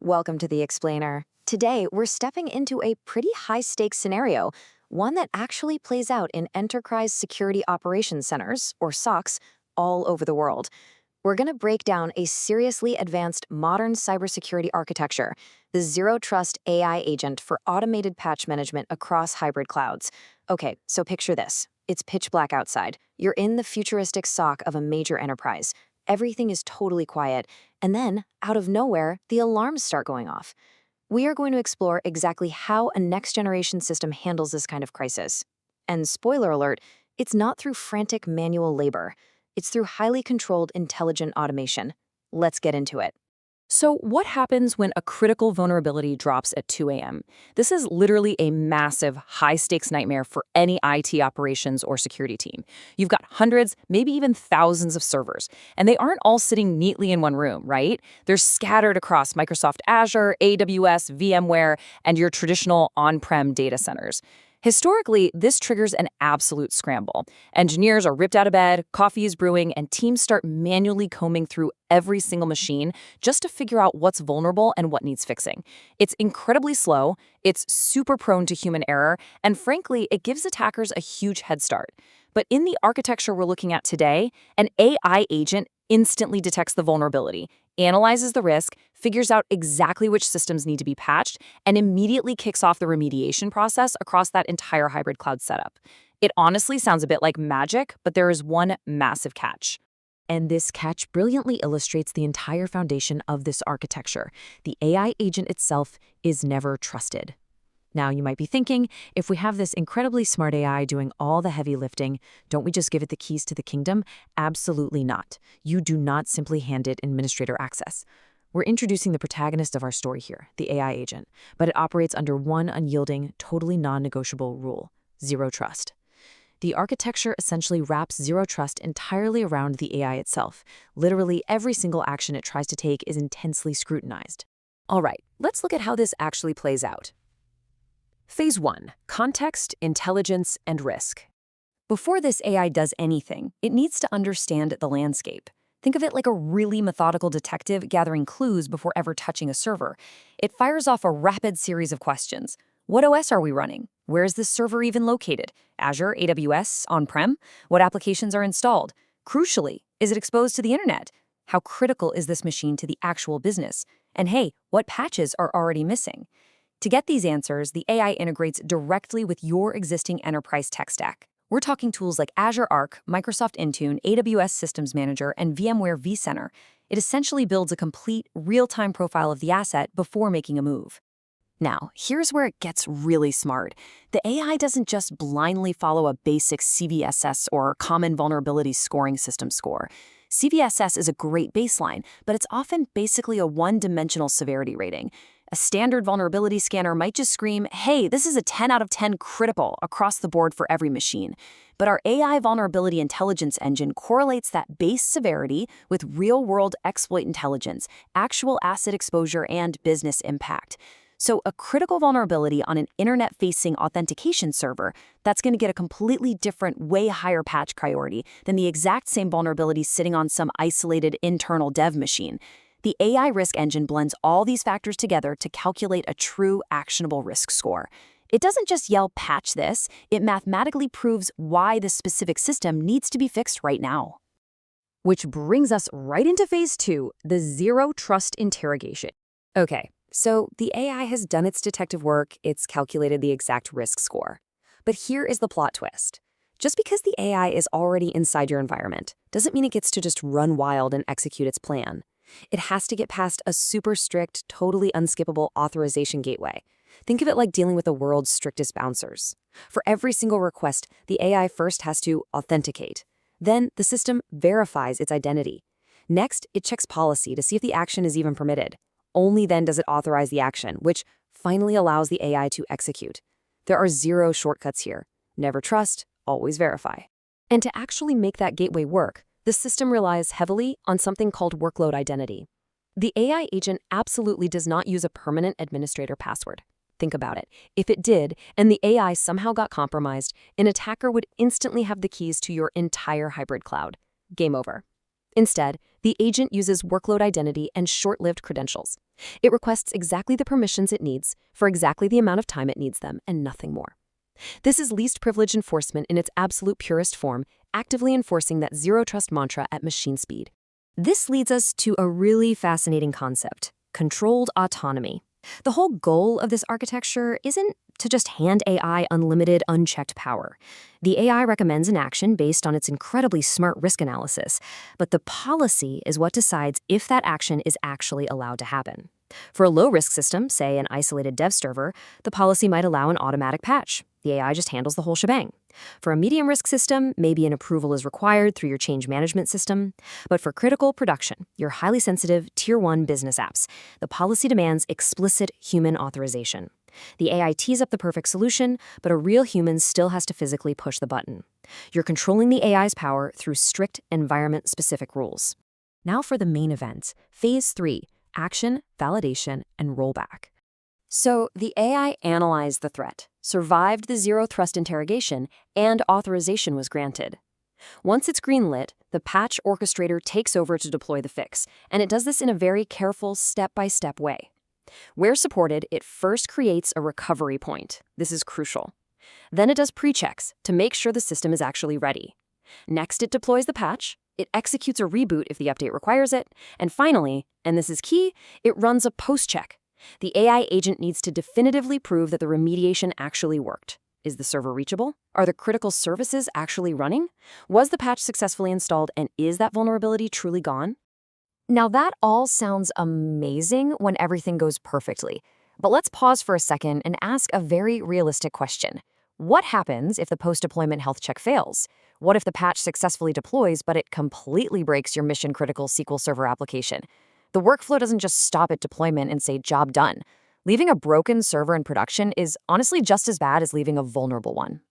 Welcome to the Explainer. Today, we're stepping into a pretty high-stakes scenario, one that actually plays out in enterprise security operations centers, or SOCs, all over the world. We're going to break down a seriously advanced modern cybersecurity architecture, the Zero Trust AI agent for automated patch management across hybrid clouds. Okay, so picture this. It's pitch black outside. You're in the futuristic SOC of a major enterprise. Everything is totally quiet, and then, out of nowhere, the alarms start going off. We are going to explore exactly how a next-generation system handles this kind of crisis. And spoiler alert, it's not through frantic manual labor. It's through highly controlled intelligent automation. Let's get into it. So what happens when a critical vulnerability drops at 2 a.m.? This is literally a massive, high-stakes nightmare for any IT operations or security team. You've got hundreds, maybe even thousands of servers, and they aren't all sitting neatly in one room, right? They're scattered across Microsoft Azure, AWS, VMware, and your traditional on-prem data centers. Historically, this triggers an absolute scramble. Engineers are ripped out of bed, coffee is brewing, and teams start manually combing through every single machine just to figure out what's vulnerable and what needs fixing. It's incredibly slow, it's super prone to human error, and frankly, it gives attackers a huge head start. But in the architecture we're looking at today, an AI agent instantly detects the vulnerability, analyzes the risk, figures out exactly which systems need to be patched, and immediately kicks off the remediation process across that entire hybrid cloud setup. It honestly sounds a bit like magic, but there is one massive catch. And this catch brilliantly illustrates the entire foundation of this architecture. The AI agent itself is never trusted. Now, you might be thinking, if we have this incredibly smart AI doing all the heavy lifting, don't we just give it the keys to the kingdom? Absolutely not. You do not simply hand it administrator access. We're introducing the protagonist of our story here, the AI agent, but it operates under one unyielding, totally non-negotiable rule: zero trust. The architecture essentially wraps zero trust entirely around the AI itself. Literally every single action it tries to take is intensely scrutinized. All right, let's look at how this actually plays out. Phase 1. Context, intelligence, and risk. Before this AI does anything, it needs to understand the landscape. Think of it like a really methodical detective gathering clues before ever touching a server. It fires off a rapid series of questions. What OS are we running? Where is this server even located? Azure, AWS, on-prem? What applications are installed? Crucially, is it exposed to the internet? How critical is this machine to the actual business? And hey, what patches are already missing? To get these answers, the AI integrates directly with your existing enterprise tech stack. We're talking tools like Azure Arc, Microsoft Intune, AWS Systems Manager, and VMware vCenter. It essentially builds a complete, real-time profile of the asset before making a move. Now, here's where it gets really smart. The AI doesn't just blindly follow a basic CVSS or Common Vulnerabilities Scoring System score. CVSS is a great baseline, but it's often basically a one-dimensional severity rating. A standard vulnerability scanner might just scream, hey, this is a 10 out of 10 critical across the board for every machine. But our AI vulnerability intelligence engine correlates that base severity with real-world exploit intelligence, actual asset exposure, and business impact. So a critical vulnerability on an internet-facing authentication server, that's going to get a completely different, way higher patch priority than the exact same vulnerability sitting on some isolated internal dev machine. The AI risk engine blends all these factors together to calculate a true actionable risk score. It doesn't just yell, patch this, it mathematically proves why the specific system needs to be fixed right now. Which brings us right into phase 2, the zero trust interrogation. Okay, so the AI has done its detective work, it's calculated the exact risk score. But here is the plot twist. Just because the AI is already inside your environment doesn't mean it gets to just run wild and execute its plan. It has to get past a super strict, totally unskippable authorization gateway. Think of it like dealing with the world's strictest bouncers. For every single request, the AI first has to authenticate. Then the system verifies its identity. Next, it checks policy to see if the action is even permitted. Only then does it authorize the action, which finally allows the AI to execute. There are zero shortcuts here. Never trust, always verify. And to actually make that gateway work, the system relies heavily on something called workload identity. The AI agent absolutely does not use a permanent administrator password. Think about it. If it did, and the AI somehow got compromised, an attacker would instantly have the keys to your entire hybrid cloud. Game over. Instead, the agent uses workload identity and short-lived credentials. It requests exactly the permissions it needs for exactly the amount of time it needs them and nothing more. This is least privilege enforcement in its absolute purest form, actively enforcing that zero-trust mantra at machine speed. This leads us to a really fascinating concept: controlled autonomy. The whole goal of this architecture isn't to just hand AI unlimited, unchecked power. The AI recommends an action based on its incredibly smart risk analysis, but the policy is what decides if that action is actually allowed to happen. For a low-risk system, say an isolated dev server, the policy might allow an automatic patch. The AI just handles the whole shebang. For a medium-risk system, maybe an approval is required through your change management system. But for critical production, your highly sensitive Tier 1 business apps, the policy demands explicit human authorization. The AI tees up the perfect solution, but a real human still has to physically push the button. You're controlling the AI's power through strict environment-specific rules. Now for the main event, Phase 3, action, validation, and rollback. So the AI analyzed the threat, survived the zero-trust interrogation, and authorization was granted. Once it's greenlit, the patch orchestrator takes over to deploy the fix, and it does this in a very careful, step-by-step way. Where supported, it first creates a recovery point. This is crucial. Then it does pre-checks to make sure the system is actually ready. Next, it deploys the patch. It executes a reboot if the update requires it. And finally, and this is key, it runs a post-check. The AI agent needs to definitively prove that the remediation actually worked. Is the server reachable? Are the critical services actually running? Was the patch successfully installed, and is that vulnerability truly gone? Now that all sounds amazing when everything goes perfectly. But let's pause for a second and ask a very realistic question. What happens if the post-deployment health check fails? What if the patch successfully deploys, but it completely breaks your mission-critical SQL Server application? The workflow doesn't just stop at deployment and say, job done. Leaving a broken server in production is honestly just as bad as leaving a vulnerable one.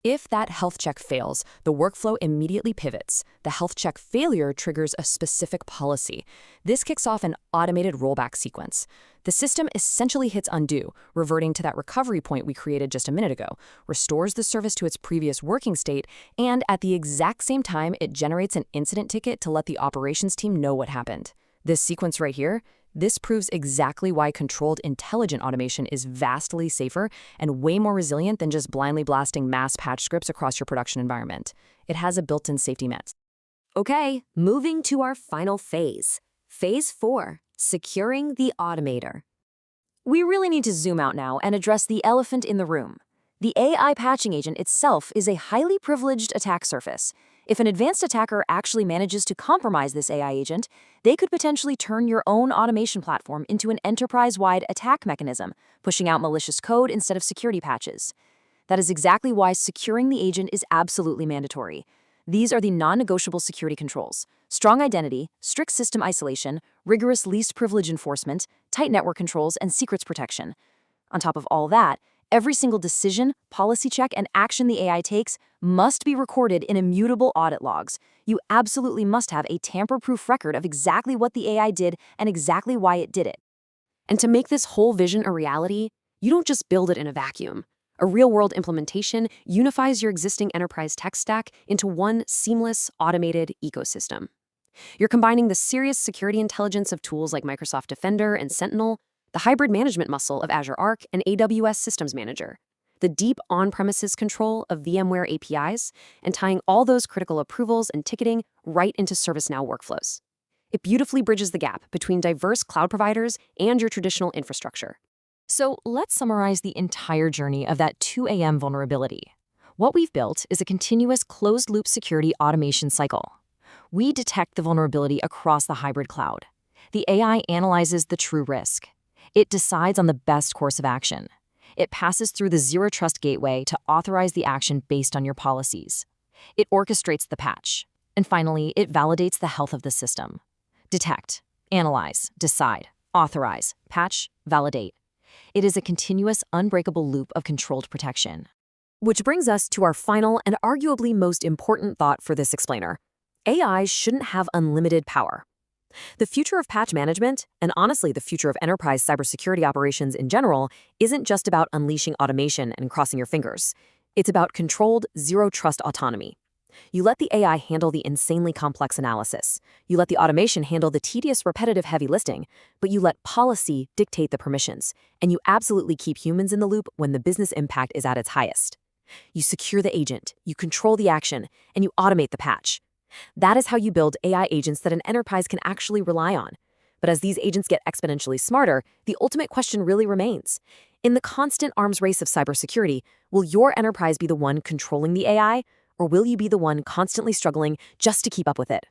If that health check fails, the workflow immediately pivots. The health check failure triggers a specific policy. This kicks off an automated rollback sequence. The system essentially hits undo, reverting to that recovery point we created just a minute ago, restores the service to its previous working state, and at the exact same time, it generates an incident ticket to let the operations team know what happened. This sequence right here, this proves exactly why controlled intelligent automation is vastly safer and way more resilient than just blindly blasting mass patch scripts across your production environment. It has a built-in safety net. Okay, moving to our final phase. Phase 4, securing the automator. We really need to zoom out now and address the elephant in the room. The AI patching agent itself is a highly privileged attack surface. If an advanced attacker actually manages to compromise this AI agent, they could potentially turn your own automation platform into an enterprise-wide attack mechanism, pushing out malicious code instead of security patches. That is exactly why securing the agent is absolutely mandatory. These are the non-negotiable security controls: strong identity, strict system isolation, rigorous least privilege enforcement, tight network controls, and secrets protection. On top of all that, every single decision, policy check, and action the AI takes must be recorded in immutable audit logs. You absolutely must have a tamper-proof record of exactly what the AI did and exactly why it did it. And to make this whole vision a reality, you don't just build it in a vacuum. A real-world implementation unifies your existing enterprise tech stack into one seamless, automated ecosystem. You're combining the serious security intelligence of tools like Microsoft Defender and Sentinel, the hybrid management muscle of Azure Arc and AWS Systems Manager, the deep on-premises control of VMware APIs, and tying all those critical approvals and ticketing right into ServiceNow workflows. It beautifully bridges the gap between diverse cloud providers and your traditional infrastructure. So let's summarize the entire journey of that 2 a.m. vulnerability. What we've built is a continuous closed-loop security automation cycle. We detect the vulnerability across the hybrid cloud. The AI analyzes the true risk. It decides on the best course of action. It passes through the zero-trust gateway to authorize the action based on your policies. It orchestrates the patch. And finally, it validates the health of the system. Detect, analyze, decide, authorize, patch, validate. It is a continuous, unbreakable loop of controlled protection. Which brings us to our final and arguably most important thought for this explainer. AI shouldn't have unlimited power. The future of patch management, and honestly the future of enterprise cybersecurity operations in general, isn't just about unleashing automation and crossing your fingers. It's about controlled, zero-trust autonomy. You let the AI handle the insanely complex analysis. You let the automation handle the tedious, repetitive heavy lifting, but you let policy dictate the permissions, and you absolutely keep humans in the loop when the business impact is at its highest. You secure the agent, you control the action, and you automate the patch. That is how you build AI agents that an enterprise can actually rely on. But as these agents get exponentially smarter, the ultimate question really remains. In the constant arms race of cybersecurity, will your enterprise be the one controlling the AI, or will you be the one constantly struggling just to keep up with it?